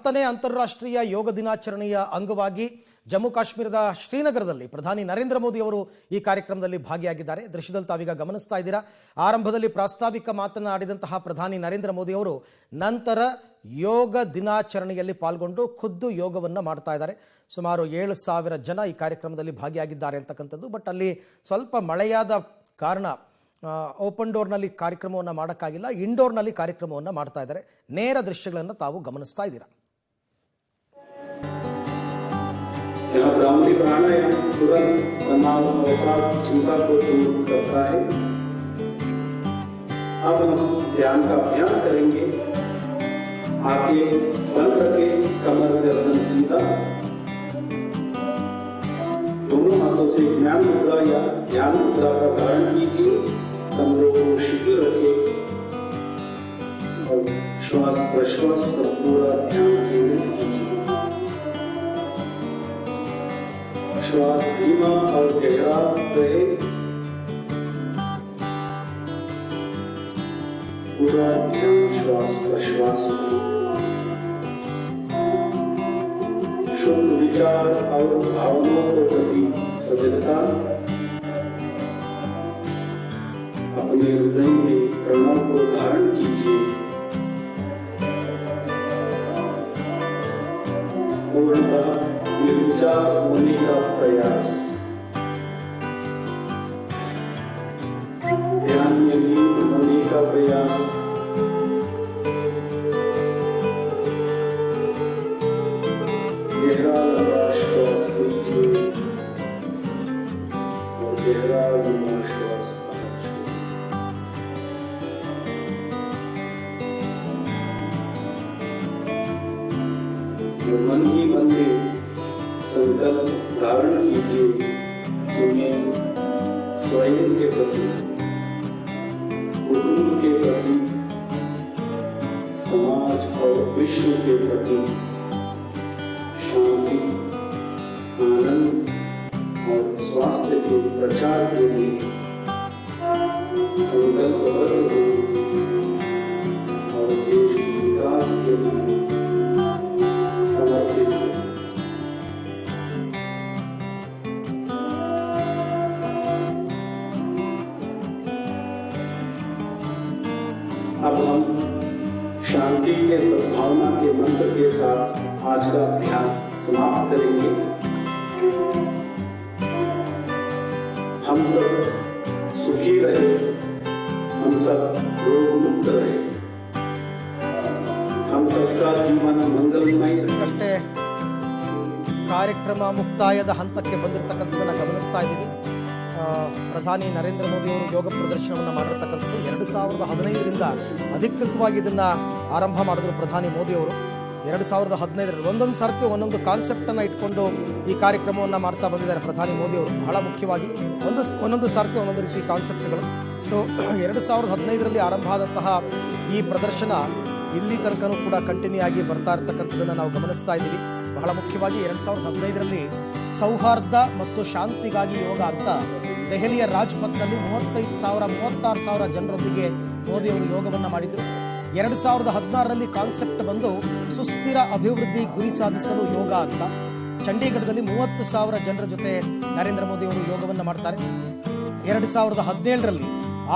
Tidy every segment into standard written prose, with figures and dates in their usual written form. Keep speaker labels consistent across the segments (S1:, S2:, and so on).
S1: 10ನೇ ಅಂತಾರಾಷ್ಟ್ರೀಯ ಯೋಗ ದಿನಾಚರಣೆಯ ಅಂಗವಾಗಿ ಜಮ್ಮು ಕಾಶ್ಮೀರದ ಶ್ರೀನಗರದಲ್ಲಿ ಪ್ರಧಾನಿ ನರೇಂದ್ರ ಮೋದಿ ಅವರು ಈ ಕಾರ್ಯಕ್ರಮದಲ್ಲಿ ಭಾಗಿಯಾಗಿದ್ದಾರೆ. ದೃಶ್ಯದಲ್ಲಿ ತಾವೀಗ ಗಮನಿಸ್ತಾ ಇದ್ದೀರಾ. ಆರಂಭದಲ್ಲಿ ಪ್ರಾಸ್ತಾವಿಕ ಮಾತನಾಡಿದಂತಹ ಪ್ರಧಾನಿ ನರೇಂದ್ರ ಮೋದಿ ಅವರು ನಂತರ ಯೋಗ ದಿನಾಚರಣೆಯಲ್ಲಿ ಪಾಲ್ಗೊಂಡು ಖುದ್ದು ಯೋಗವನ್ನು ಮಾಡ್ತಾ ಇದ್ದಾರೆ. ಸುಮಾರು 7,000 ಜನ ಈ ಕಾರ್ಯಕ್ರಮದಲ್ಲಿ ಭಾಗಿಯಾಗಿದ್ದಾರೆ ಅಂತಕ್ಕಂಥದ್ದು. ಬಟ್ ಅಲ್ಲಿ ಸ್ವಲ್ಪ ಮಳೆಯಾದ ಕಾರಣ ಓಪನ್ ಡೋರ್ನಲ್ಲಿ ಕಾರ್ಯಕ್ರಮವನ್ನು ಮಾಡೋಕ್ಕಾಗಿಲ್ಲ, ಇಂಡೋರ್ನಲ್ಲಿ ಕಾರ್ಯಕ್ರಮವನ್ನು ಮಾಡ್ತಾ ಇದ್ದಾರೆ. ನೇರ ದೃಶ್ಯಗಳನ್ನು ತಾವು ಗಮನಿಸ್ತಾ ಇದ್ದೀರಾ.
S2: यहाँ ब्राह्मणी प्राणायाम तुरंत तनाव अवसाद चिंता को दूर करता है। अब हम ध्यान का अभ्यास करेंगे। आगे बंद करके कमर गर्दन सीधा, दोनों हाथों से ज्ञान मुद्रा या ध्यान मुद्रा का धारण कीजिए। कमरों को शिथिल रखें और श्वास प्रश्वास पर पूरा ध्यान केंद्रित कीजिए। श्वास धीमा और गहरा रहे, पूरा ध्यान श्वास प्रश्वास में। शुद्ध विचार और भावनाओं के प्रति सजगता, अपने हृदय में प्रणव को धारण कीजिए। पूर्णतः निर्विचार होने का प्रयास, ध्यान में लीन होने का प्रयास। गहरा लंबा श्वास लीजिए और गहरा लंबा श्वास छोड़िए। मन ही मन में संकल्प धारण कीजिए कि मैं स्वयं के प्रति, कुटुंब के प्रति, समाज और विश्व के प्रति शांति, आनंद और स्वास्थ्य के प्रचार के लिए संकल्पबद्ध हूँ और देश के विकास के लिए समर्पित हूँ। अब हम शांति के सद्भावना के मंत्र के साथ आज का अभ्यास समाप्त करेंगे। हम सब सुखी रहे, हम सब रोग मुक्त रहे, हम सबका जीवन मंगलमय
S1: ಅಷ್ಟೇ ಕಾರ್ಯಕ್ರಮ ಮುಕ್ತಾಯದ ಹಂತಕ್ಕೆ ಬಂದಿರತಕ್ಕಂಥದ್ದನ್ನು ಗಮನಿಸ್ತಾ ಇದ್ದೀವಿ. ಪ್ರಧಾನಿ ನರೇಂದ್ರ ಮೋದಿ ಅವರು ಯೋಗ ಪ್ರದರ್ಶನವನ್ನು ಮಾಡಿರ್ತಕ್ಕಂಥದ್ದು 2015ರಿಂದ ಅಧಿಕೃತವಾಗಿ ಇದನ್ನು ಆರಂಭ ಮಾಡಿದ್ರು ಪ್ರಧಾನಿ ಮೋದಿ ಅವರು. 2015ರಲ್ಲಿ ಒಂದೊಂದು ಸರ್ತಿ ಒಂದೊಂದು ಕಾನ್ಸೆಪ್ಟನ್ನು ಇಟ್ಕೊಂಡು ಈ ಕಾರ್ಯಕ್ರಮವನ್ನು ಮಾಡ್ತಾ ಬಂದಿದ್ದಾರೆ ಪ್ರಧಾನಿ ಮೋದಿ ಅವರು. ಬಹಳ ಮುಖ್ಯವಾಗಿ ಒಂದೊಂದು ಸರ್ತಿ ಒಂದೊಂದು ರೀತಿ ಕಾನ್ಸೆಪ್ಟ್ಗಳು. ಸೊ 2015ರಲ್ಲಿ ಆರಂಭ ಆದಂತಹ ಈ ಪ್ರದರ್ಶನ ಇಲ್ಲಿ ತನಕನೂ ಕೂಡ ಕಂಟಿನ್ಯೂ ಆಗಿ ಬರ್ತಾ ಇರ್ತಕ್ಕಂಥದ್ದನ್ನು ನಾವು ಗಮನಿಸ್ತಾ ಇದ್ದೀವಿ. ಬಹಳ ಮುಖ್ಯವಾಗಿ 2015ರಲ್ಲಿ ಸೌಹಾರ್ದ ಮತ್ತು ಶಾಂತಿಗಾಗಿ ಯೋಗ ಅಂತ ದೆಹಲಿಯ ರಾಜ್ಪಥ್ನಲ್ಲಿ 36,000 ಜನರೊಂದಿಗೆ ಮೋದಿ ಅವರು ಯೋಗವನ್ನು ಮಾಡಿದರು. 2016ರಲ್ಲಿ ಕಾನ್ಸೆಪ್ಟ್ ಬಂದು ಸುಸ್ಥಿರ ಅಭಿವೃದ್ಧಿ ಗುರಿ ಸಾಧಿಸಲು ಯೋಗ ಅಂತ. ಚಂಡೀಗಢದಲ್ಲಿ 30,000 ಜನರ ಜೊತೆ ನರೇಂದ್ರ ಮೋದಿ ಅವರು ಯೋಗವನ್ನು ಮಾಡ್ತಾರೆ. 2017ರಲ್ಲಿ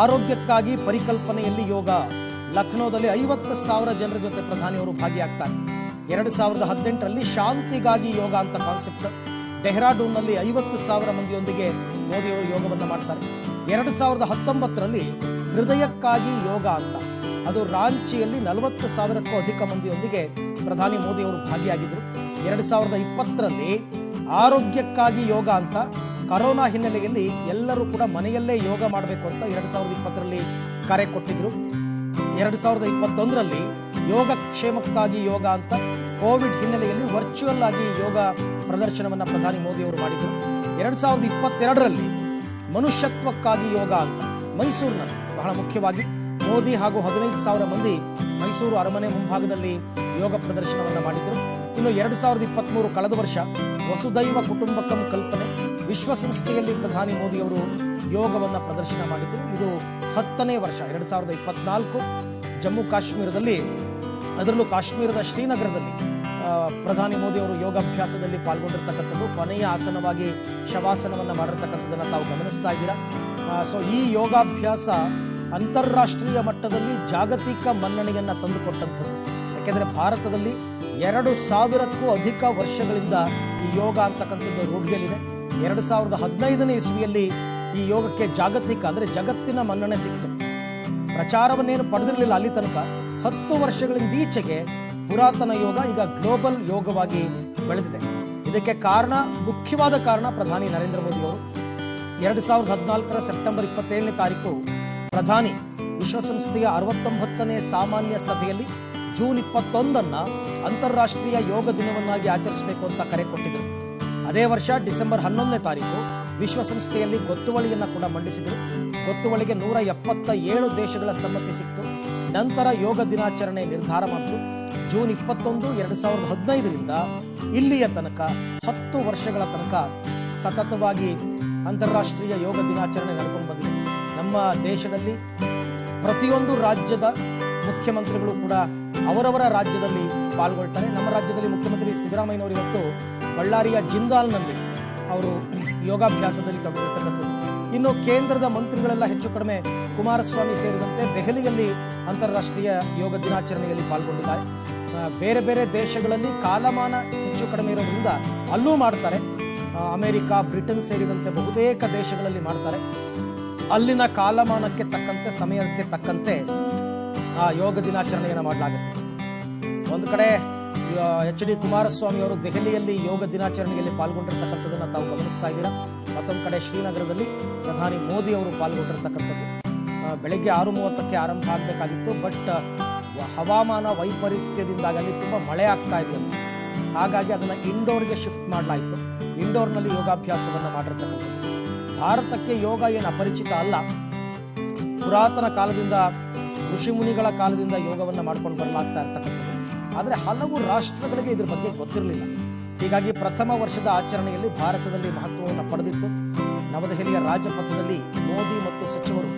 S1: ಆರೋಗ್ಯಕ್ಕಾಗಿ ಪರಿಕಲ್ಪನೆಯಲ್ಲಿ ಯೋಗ, ಲಖನೌದಲ್ಲಿ 50,000 ಜನರ ಜೊತೆ ಪ್ರಧಾನಿಯವರು ಭಾಗಿಯಾಗ್ತಾರೆ. 2018ರಲ್ಲಿ ಶಾಂತಿಗಾಗಿ ಯೋಗ ಅಂತ ಕಾನ್ಸೆಪ್ಟ್, ಡೆಹ್ರಾಡೂನ್ನಲ್ಲಿ 50,000 ಮಂದಿಯೊಂದಿಗೆ ಮೋದಿಯವರು ಯೋಗವನ್ನು ಮಾಡ್ತಾರೆ. 2019ರಲ್ಲಿ ಹೃದಯಕ್ಕಾಗಿ ಯೋಗ ಅಂತ, ಅದು ರಾಂಚಿಯಲ್ಲಿ 40,000ಕ್ಕೂ ಅಧಿಕ ಮಂದಿಯೊಂದಿಗೆ ಪ್ರಧಾನಿ ಮೋದಿಯವರು ಭಾಗಿಯಾಗಿದ್ದರು. 2020ರಲ್ಲಿ ಆರೋಗ್ಯಕ್ಕಾಗಿ ಯೋಗ ಅಂತ, ಕರೋನಾ ಹಿನ್ನೆಲೆಯಲ್ಲಿ ಎಲ್ಲರೂ ಕೂಡ ಮನೆಯಲ್ಲೇ ಯೋಗ ಮಾಡಬೇಕು ಅಂತ 2020ರಲ್ಲಿ ಕರೆ ಕೊಟ್ಟಿದ್ರು. 2021ರಲ್ಲಿ ಯೋಗಕ್ಷೇಮಕ್ಕಾಗಿ ಯೋಗ ಅಂತ, ಕೋವಿಡ್ ಹಿನ್ನೆಲೆಯಲ್ಲಿ ವರ್ಚುವಲ್ ಆಗಿ ಯೋಗ ಪ್ರದರ್ಶನವನ್ನು ಪ್ರಧಾನಿ ಮೋದಿ ಅವರು ಮಾಡಿದರು. 2022ರಲ್ಲಿ ಮನುಷ್ಯತ್ವಕ್ಕಾಗಿ ಯೋಗ ಅಂತ ಮೈಸೂರಿನಲ್ಲಿ ಬಹಳ ಮುಖ್ಯವಾಗಿ ಮೋದಿ ಹಾಗೂ 15,000 ಮಂದಿ ಮೈಸೂರು ಅರಮನೆ ಮುಂಭಾಗದಲ್ಲಿ ಯೋಗ ಪ್ರದರ್ಶನವನ್ನು ಮಾಡಿದರು. ಇನ್ನು 2023 ಕಳೆದ ವರ್ಷ ವಸುದೈವ ಕುಟುಂಬಕಂ ಕಲ್ಪನೆ ವಿಶ್ವಸಂಸ್ಥೆಯಲ್ಲಿ ಪ್ರಧಾನಿ ಮೋದಿ ಅವರು ಯೋಗವನ್ನು ಪ್ರದರ್ಶನ ಮಾಡಿದರು. ಇದು 10ನೇ ವರ್ಷ. 2024 ಜಮ್ಮು ಕಾಶ್ಮೀರದಲ್ಲಿ, ಅದರಲ್ಲೂ ಕಾಶ್ಮೀರದ ಶ್ರೀನಗರದಲ್ಲಿ ಪ್ರಧಾನಿ ಮೋದಿ ಅವರು ಯೋಗಾಭ್ಯಾಸದಲ್ಲಿ ಪಾಲ್ಗೊಂಡಿರ್ತಕ್ಕಂಥದ್ದು. ಕೊನೆಯ ಆಸನವಾಗಿ ಶವಾಸನವನ್ನು ಮಾಡಿರ್ತಕ್ಕಂಥದ್ದನ್ನು ತಾವು ಗಮನಿಸ್ತಾ ಇದ್ದೀರಾ. ಸೊ ಈ ಯೋಗಾಭ್ಯಾಸ ಅಂತಾರಾಷ್ಟ್ರೀಯ ಮಟ್ಟದಲ್ಲಿ ಜಾಗತಿಕ ಮನ್ನಣೆಯನ್ನು ತಂದುಕೊಟ್ಟಂಥದ್ದು. ಯಾಕೆಂದರೆ ಭಾರತದಲ್ಲಿ 2000ಕ್ಕೂ ಅಧಿಕ ವರ್ಷಗಳಿಂದ ಈ ಯೋಗ ಅಂತಕ್ಕಂಥದ್ದು ರೂಢಿಯಲ್ಲಿದೆ. 2015ನೇ ಇಸ್ವಿಯಲ್ಲಿ ಈ ಯೋಗಕ್ಕೆ ಜಾಗತಿಕ ಅಂದರೆ ಜಗತ್ತಿನ ಮನ್ನಣೆ ಸಿಕ್ತು. ಪ್ರಚಾರವನ್ನೇನು ಪಡೆದಿರಲಿಲ್ಲ ಅಲ್ಲಿ ತನಕ. 10 ವರ್ಷಗಳಿಂದ ಈಚೆಗೆ ಪುರಾತನ ಯೋಗ ಈಗ ಗ್ಲೋಬಲ್ ಯೋಗವಾಗಿ ಬೆಳೆದಿದೆ. ಇದಕ್ಕೆ ಕಾರಣ, ಮುಖ್ಯವಾದ ಕಾರಣ ಪ್ರಧಾನಿ ನರೇಂದ್ರ ಮೋದಿ ಅವರು 2014 ಸೆಪ್ಟೆಂಬರ್ 27ನೇ ತಾರೀಕು ಪ್ರಧಾನಿ ವಿಶ್ವಸಂಸ್ಥೆಯ 69ನೇ ಸಾಮಾನ್ಯ ಸಭೆಯಲ್ಲಿ ಜೂನ್ 21 ಅಂತಾರಾಷ್ಟ್ರೀಯ ಯೋಗ ದಿನವನ್ನಾಗಿ ಆಚರಿಸಬೇಕು ಅಂತ ಕರೆ ಕೊಟ್ಟಿದ್ದರು. ಅದೇ ವರ್ಷ ಡಿಸೆಂಬರ್ 11ನೇ ತಾರೀಕು ವಿಶ್ವಸಂಸ್ಥೆಯಲ್ಲಿ ಗೊತ್ತುವಳಿಯನ್ನು ಕೂಡ ಮಂಡಿಸಿದರು. ಗೊತ್ತುವಳಿಗೆ 177 ದೇಶಗಳ ಸಮ್ಮತಿ ಸಿಕ್ತು. ನಂತರ ಯೋಗ ದಿನಾಚರಣೆ ನಿರ್ಧಾರ ಮಾಡಿತು. ಜೂನ್ 21, 2015ರಿಂದ ಇಲ್ಲಿಯ ತನಕ 10 ವರ್ಷಗಳ ತನಕ ಸತತವಾಗಿ ಅಂತಾರಾಷ್ಟ್ರೀಯ ಯೋಗ ದಿನಾಚರಣೆ ನಡ್ಕೊಂಡು ಬಂದಿದೆ. ನಮ್ಮ ದೇಶದಲ್ಲಿ ಪ್ರತಿಯೊಂದು ರಾಜ್ಯದ ಮುಖ್ಯಮಂತ್ರಿಗಳು ಕೂಡ ಅವರವರ ರಾಜ್ಯದಲ್ಲಿ ಪಾಲ್ಗೊಳ್ತಾರೆ. ನಮ್ಮ ರಾಜ್ಯದಲ್ಲಿ ಮುಖ್ಯಮಂತ್ರಿ ಸಿದ್ದರಾಮಯ್ಯನವರು ಇವತ್ತು ಬಳ್ಳಾರಿಯ ಜಿಂದಾಲ್ನಲ್ಲಿ ಅವರು ಯೋಗಾಭ್ಯಾಸದಲ್ಲಿ ತೊಡಗಿರ್ತಕ್ಕಂಥದ್ದು. ಇನ್ನು ಕೇಂದ್ರದ ಮಂತ್ರಿಗಳೆಲ್ಲ ಹೆಚ್ಚು ಕಡಿಮೆ ಕುಮಾರಸ್ವಾಮಿ ಸೇರಿದಂತೆ ದೆಹಲಿಯಲ್ಲಿ ಅಂತಾರಾಷ್ಟ್ರೀಯ ಯೋಗ ದಿನಾಚರಣೆಯಲ್ಲಿ ಪಾಲ್ಗೊಂಡಿದ್ದಾರೆ. ಬೇರೆ ಬೇರೆ ದೇಶಗಳಲ್ಲಿ ಕಾಲಮಾನ ಹೆಚ್ಚು ಕಡಿಮೆ ಇರೋದ್ರಿಂದ ಅಲ್ಲೂ ಮಾಡ್ತಾರೆ. ಅಮೆರಿಕ, ಬ್ರಿಟನ್ ಸೇರಿದಂತೆ ಬಹುತೇಕ ದೇಶಗಳಲ್ಲಿ ಮಾಡ್ತಾರೆ. ಅಲ್ಲಿನ ಕಾಲಮಾನಕ್ಕೆ ತಕ್ಕಂತೆ, ಸಮಯಕ್ಕೆ ತಕ್ಕಂತೆ ಆ ಯೋಗ ದಿನಾಚರಣೆಯನ್ನು ಮಾಡಲಾಗುತ್ತೆ. ಒಂದು ಕಡೆ HD ಕುಮಾರಸ್ವಾಮಿ ಅವರು ದೆಹಲಿಯಲ್ಲಿ ಯೋಗ ದಿನಾಚರಣೆಯಲ್ಲಿ ಪಾಲ್ಗೊಂಡಿರ್ತಕ್ಕಂಥದ್ದನ್ನು ತಾವು ಗಮನಿಸ್ತಾ ಇದ್ದೀರಾ. ಮತ್ತೊಂದು ಕಡೆ ಶ್ರೀನಗರದಲ್ಲಿ ಪ್ರಧಾನಿ ಮೋದಿ ಅವರು ಪಾಲ್ಗೊಂಡಿರ್ತಕ್ಕಂಥದ್ದು. ಬೆಳಗ್ಗೆ 6:30ಕ್ಕೆ ಆರಂಭ ಆಗಬೇಕಾಗಿತ್ತು. ಬಟ್ ಹವಾಮಾನ ವೈಪರೀತ್ಯದಿಂದಾಗಿ ಅಲ್ಲಿ ತುಂಬ ಮಳೆ ಆಗ್ತಾ ಇದೆ. ಹಾಗಾಗಿ ಅದನ್ನು ಇಂಡೋರ್ಗೆ ಶಿಫ್ಟ್ ಮಾಡಲಾಯಿತು. ಇಂಡೋರ್ನಲ್ಲಿ ಯೋಗಾಭ್ಯಾಸವನ್ನು ಮಾಡಿರ್ತಕ್ಕಂಥದ್ದು. ಭಾರತಕ್ಕೆ ಯೋಗ ಏನು ಅಪರಿಚಿತ ಅಲ್ಲ. ಪುರಾತನ ಕಾಲದಿಂದ, ಋಷಿಮುನಿಗಳ ಕಾಲದಿಂದ ಯೋಗವನ್ನು ಮಾಡ್ಕೊಂಡು ಬರಲಾಗ್ತಾ ಇರ್ತಕ್ಕಂಥದ್ದು. ಆದರೆ ಹಲವು ರಾಷ್ಟ್ರಗಳಿಗೆ ಇದ್ರ ಬಗ್ಗೆ ಗೊತ್ತಿರಲಿಲ್ಲ. ಹೀಗಾಗಿ ಪ್ರಥಮ ವರ್ಷದ ಆಚರಣೆಯಲ್ಲಿ ಭಾರತದಲ್ಲಿ ಮಹತ್ವವನ್ನು ಪಡೆದಿತ್ತು. ನವದೆಹಲಿಯ ರಾಜಪಥದಲ್ಲಿ ಮೋದಿ ಮತ್ತು ಸಚಿವರು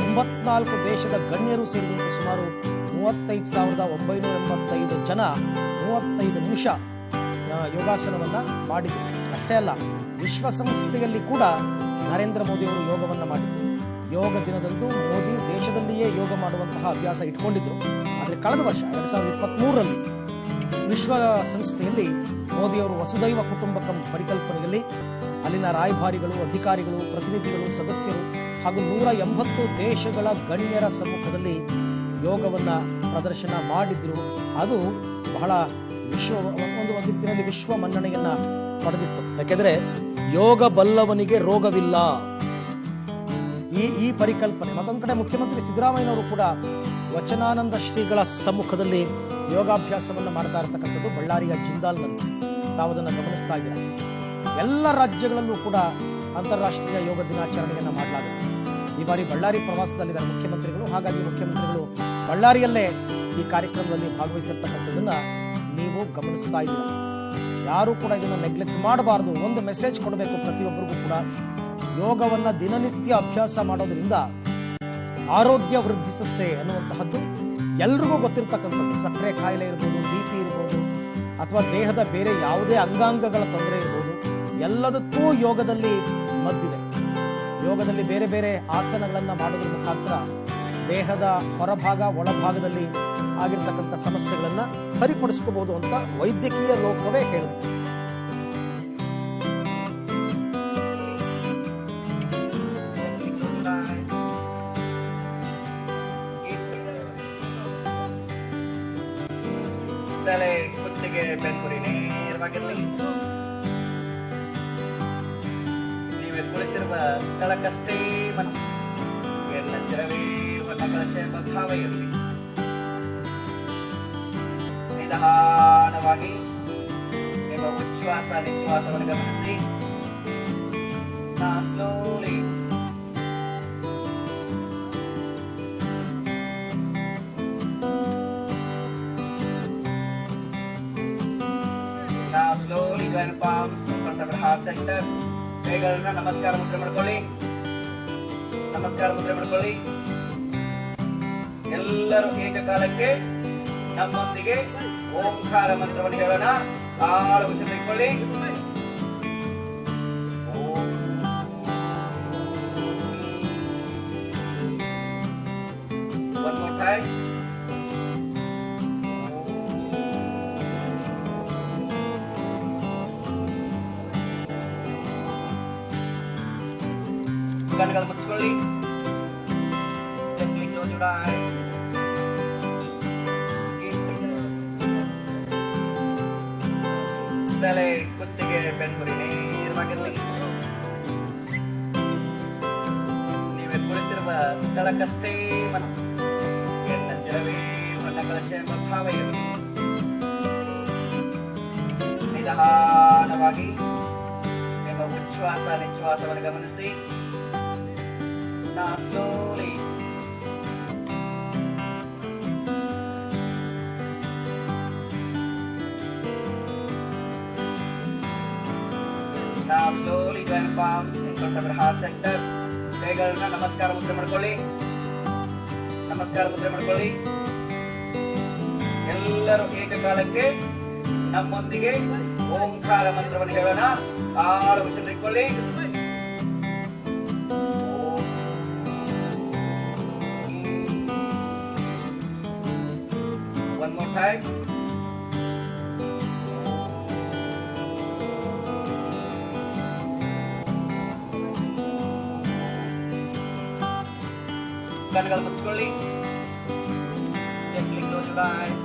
S1: 94 ದೇಶದ ಗಣ್ಯರು ಸೇರಿದಂತೆ ಸುಮಾರು 35,985 ಜನ 35 ನಿಮಿಷ ಯೋಗಾಸನವನ್ನು ಮಾಡಿದರು. ಅಷ್ಟೇ ಅಲ್ಲ, ವಿಶ್ವಸಂಸ್ಥೆಯಲ್ಲಿ ಕೂಡ ನರೇಂದ್ರ ಮೋದಿ ಅವರು ಯೋಗವನ್ನು ಮಾಡಿದರು. ಯೋಗ ದಿನದಂದು ಮೋದಿ ದೇಶದಲ್ಲಿಯೇ ಯೋಗ ಮಾಡುವಂತಹ ಅಭ್ಯಾಸ ಇಟ್ಕೊಂಡಿದ್ರು. ಆದರೆ ಕಳೆದ ವರ್ಷ 2023ರಲ್ಲಿ ವಿಶ್ವಸಂಸ್ಥೆಯಲ್ಲಿ ಮೋದಿಯವರು ವಸುದೈವ ಕುಟುಂಬಕಂ ಪರಿಕಲ್ಪನೆಯಲ್ಲಿ ಅಲ್ಲಿನ ರಾಯಭಾರಿಗಳು, ಅಧಿಕಾರಿಗಳು, ಪ್ರತಿನಿಧಿಗಳು, ಸದಸ್ಯರು ಹಾಗೂ 180 ದೇಶಗಳ ಗಣ್ಯರ ಸಮ್ಮುಖದಲ್ಲಿ ಯೋಗವನ್ನು ಪ್ರದರ್ಶನ ಮಾಡಿದ್ರು. ಅದು ಬಹಳ ಒಂದು ರೀತಿಯಲ್ಲಿ ವಿಶ್ವ ಮನ್ನಣೆಯನ್ನು ಪಡೆದಿತ್ತು. ಯಾಕೆಂದರೆ ಯೋಗ ಬಲ್ಲವನಿಗೆ ರೋಗವಿಲ್ಲ, ಈ ಪರಿಕಲ್ಪನೆ. ಮತ್ತೊಂದು ಕಡೆ ಮುಖ್ಯಮಂತ್ರಿ ಸಿದ್ದರಾಮಯ್ಯನವರು ಕೂಡ ವಚನಾನಂದ ಶ್ರೀಗಳ ಸಮ್ಮುಖದಲ್ಲಿ ಯೋಗಾಭ್ಯಾಸವನ್ನು ಮಾಡ್ತಾ ಇರತಕ್ಕಂಥದ್ದು ಬಳ್ಳಾರಿಯ ಜಿಂದಾಲ್ನಲ್ಲಿ. ತಾವು ಅದನ್ನು ಗಮನಿಸ್ತಾ ಇದ್ದೀರಾ. ಎಲ್ಲ ರಾಜ್ಯಗಳಲ್ಲೂ ಕೂಡ ಅಂತಾರಾಷ್ಟ್ರೀಯ ಯೋಗ ದಿನಾಚರಣೆಯನ್ನು ಮಾಡಲಾಗುತ್ತೆ. ಈ ಬಾರಿ ಬಳ್ಳಾರಿ ಪ್ರವಾಸದಲ್ಲಿದ್ದಾರೆ ಮುಖ್ಯಮಂತ್ರಿಗಳು. ಹಾಗಾಗಿ ಮುಖ್ಯಮಂತ್ರಿಗಳು ಬಳ್ಳಾರಿಯಲ್ಲೇ ಈ ಕಾರ್ಯಕ್ರಮದಲ್ಲಿ ಭಾಗವಹಿಸಿರ್ತಕ್ಕಂಥದ್ದನ್ನು ನೀವು ಗಮನಿಸ್ತಾ ಇದ್ದೀರಾ. ಯಾರೂ ಕೂಡ ಇದನ್ನು ನೆಗ್ಲೆಕ್ಟ್ ಮಾಡಬಾರ್ದು. ಒಂದು ಮೆಸೇಜ್ ಕೊಡಬೇಕು ಪ್ರತಿಯೊಬ್ಬರಿಗೂ ಕೂಡ. ಯೋಗವನ್ನು ದಿನನಿತ್ಯ ಅಭ್ಯಾಸ ಮಾಡೋದ್ರಿಂದ ಆರೋಗ್ಯ ವೃದ್ಧಿಸುತ್ತೆ ಅನ್ನುವಂತಹದ್ದು ಎಲ್ರಿಗೂ ಗೊತ್ತಿರ್ತಕ್ಕಂಥದ್ದು. ಸಕ್ಕರೆ ಕಾಯಿಲೆ ಇರ್ಬೋದು, BP ಇರ್ಬೋದು, ಅಥವಾ ದೇಹದ ಬೇರೆ ಯಾವುದೇ ಅಂಗಾಂಗಗಳ ತೊಂದರೆ ಇರ್ಬೋದು, ಎಲ್ಲದಕ್ಕೂ ಯೋಗದಲ್ಲಿ ಮದ್ದಿದೆ. ಯೋಗದಲ್ಲಿ ಬೇರೆ ಬೇರೆ ಆಸನಗಳನ್ನು ಮಾಡೋದ್ರ ಮುಖಾಂತರ ದೇಹದ ಹೊರಭಾಗ, ಒಳಭಾಗದಲ್ಲಿ ಆಗಿರ್ತಕ್ಕಂಥ ಸಮಸ್ಯೆಗಳನ್ನು ಸರಿಪಡಿಸ್ಕೋಬಹುದು ಅಂತ ವೈದ್ಯಕೀಯ ಲೋಕವೇ ಹೇಳುತ್ತೆ.
S3: ತಲೆ ಕುತ್ತಿಗೆ ಬೆನ್ನುರಿ ನೇರವಾಗಿರಲಿ. ನೀವು ಕುಳಿತಿರುವ ಸ್ಥಳಕ್ಕಷ್ಟೇ ಎಲ್ಲ ಶಿರವೇ ಕಳಶ ಎಂಬ ಭಾವ ಇರಲಿ. ನಿಧಾನವಾಗಿ ನಿಮ್ಮ ಉಚ್ಛ್ವಾಸ ನಿಶ್ವಾಸವನ್ನು ಗಮನಿಸಿ. Slowly slowly join palms in front of the heart center. ಕೈಗಳನ್ನ ನಮಸ್ಕಾರ ಮುದ್ರೆ ಮಾಡ್ಕೊಳ್ಳಿ. ನಮಸ್ಕಾರ ಮುದ್ರೆ ಮಾಡ್ಕೊಳ್ಳಿ. ಎಲ್ಲರೂ ಏಕಕಾಲಕ್ಕೆ ನಮ್ಮೊಂದಿಗೆ ಓಂಕಾರ ಮಂತ್ರವನ್ನು ಹೇಳೋಣ. ಆಳು ಉಸಿರು ತೆಗೆದುಕೊಳ್ಳಿ. One more time. ಕಣ್ಣುಗಳು ಮುಚ್ಚಿಕೊಳ್ಳಿ. Gently close your eyes. ತಲೆ ಕುತ್ತಿಗೆ ಬೆನ್ನುಹುರಿ ನೇರವಾಗಿರಲಿ. ನೀವೇ ಕುಳಿತಿರುವ ಸ್ಥಳಕ್ಕಷ್ಟೇ ಮನ. ಎನ್ನ ಶಿರವೇ ಮನಕಲಶ ಎಂಬ ಭಾವ ಇರಲಿ. ನಿಧಾನವಾಗಿ ನಿಮ್ಮ ಉಚ್ಛ್ವಾಸ ನಿಶ್ವಾಸವನ್ನು ಗಮನಿಸಿ. Now slowly join palms in front of your heart center. ಕೈಗಳನ್ನ ನಮಸ್ಕಾರ ಮುದ್ರೆ ಮಾಡ್ಕೊಳ್ಳಿ. ನಮಸ್ಕಾರ ಮುದ್ರೆ ಮಾಡ್ಕೊಳ್ಳಿ. ಎಲ್ಲರೂ ಏಕಕಾಲಕ್ಕೆ ನಮ್ಮೊಂದಿಗೆ ಓಂಕಾರ ಮಂತ್ರವನ್ನು ಹೇಳೋಣ. ಆಳು ಉಸಿರು ತೆಗೆದುಕೊಳ್ಳಿ. One more time. ಕಣ್ಣುಗಳು ಮುಚ್ಚಿಕೊಳ್ಳಿ. Gently close your eyes.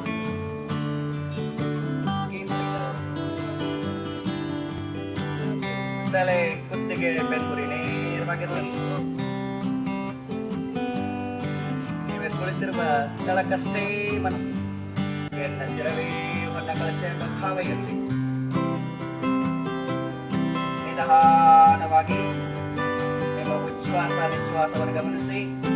S3: ತಲೆ ಕುತ್ತಿಗೆ ಬೆನ್ನುಹುರಿ ನೇರವಾಗಿರಲಿ. ನೀವೇ ಕುಳಿತಿರುವ ಸ್ಥಳಕ್ಕಷ್ಟೇ ಮನ. ಎನ್ನ ಶಿರವೇ ಹೊನ್ನ ಕಲಶ ಎಂಬ ಭಾವ ಇರಲಿ. ನಿಧಾನವಾಗಿ ನಿಮ್ಮ ಉಚ್ಛ್ವಾಸ ನಿಶ್ವಾಸವನ್ನು ಗಮನಿಸಿ.